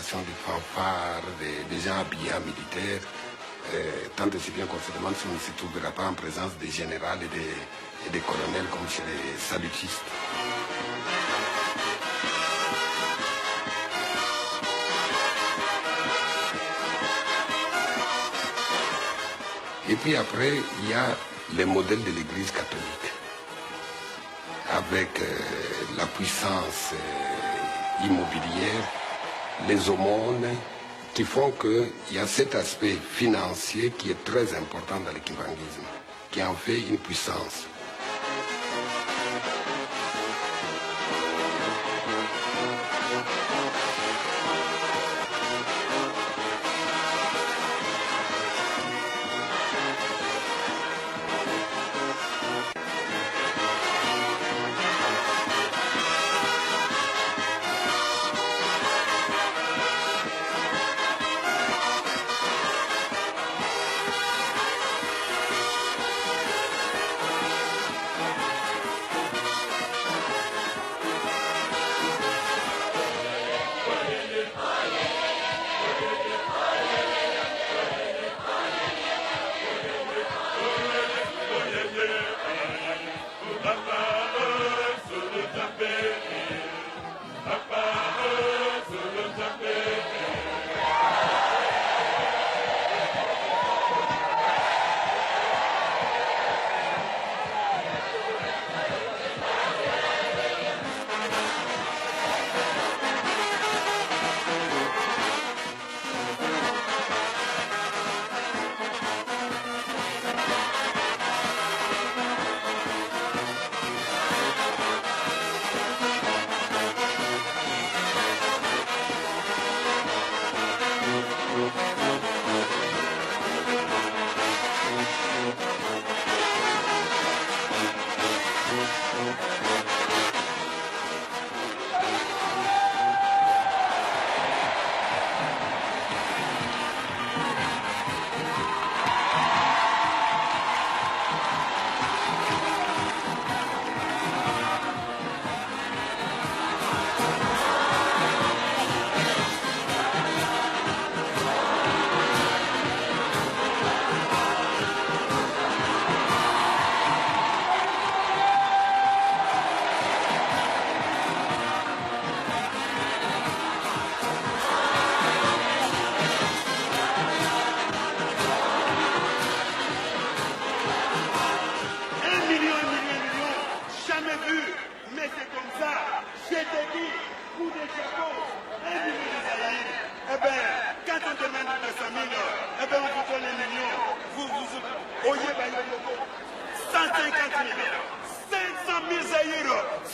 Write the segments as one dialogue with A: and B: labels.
A: l'utilisation des fanfares, des gens habillés en militaire, tant et si bien qu'on se demande si on ne se trouvera pas en présence des généraux et des colonels comme chez les salutistes. Et puis après, il y a les modèles de l'Église catholique, avec la puissance immobilière, les aumônes, qui font qu'il y a cet aspect financier qui est très important dans l'équivangisme, qui en fait une puissance.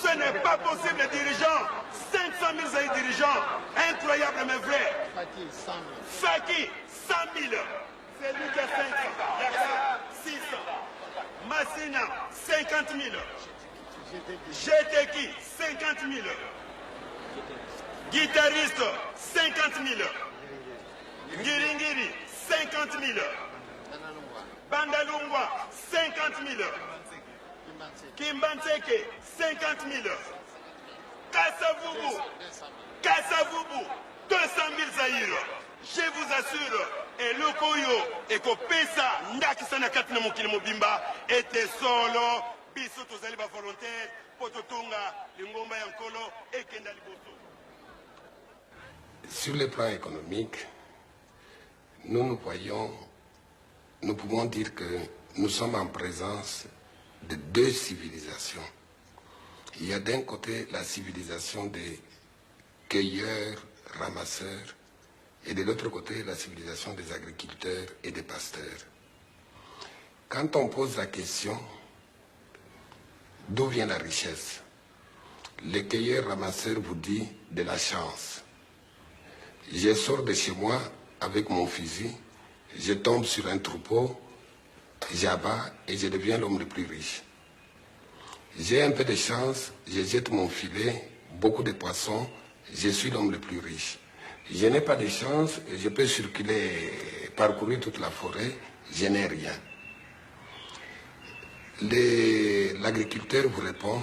B: Ce n'est pas possible, les dirigeants. 500 000 dirigeants. Incroyable, mais vrai. Faki, 100 000. C'est lui qui a 500. Yaka, 600. Massina, 50 000. GTK, 50 000. Guitariste, 50 000. Ngiringiri, 50 000. Bandalungwa, 50 000. Kimbanseke, 50 000. Kassavubu, 200 000 zaïre. Je vous assure, et le Koyo, et Kopesa, Ndakisana Katina Mokili Mobimba, était solo, biso tozali ba volontaire, Pototunga, Lingomba Yankolo, et Kenda Liboso.
A: Sur le plan économique, nous pouvons dire que nous sommes en présence de deux civilisations. Il y a d'un côté la civilisation des cueilleurs, ramasseurs, et de l'autre côté la civilisation des agriculteurs et des pasteurs. Quand on pose la question d'où vient la richesse, le cueilleur-ramasseur vous dit de la chance. Je sors de chez moi avec mon fusil, je tombe sur un troupeau, j'abats et je deviens l'homme le plus riche. J'ai un peu de chance, je jette mon filet, beaucoup de poissons, je suis l'homme le plus riche. Je n'ai pas de chance, je peux circuler, parcourir toute la forêt, je n'ai rien. L'agriculteur vous répond,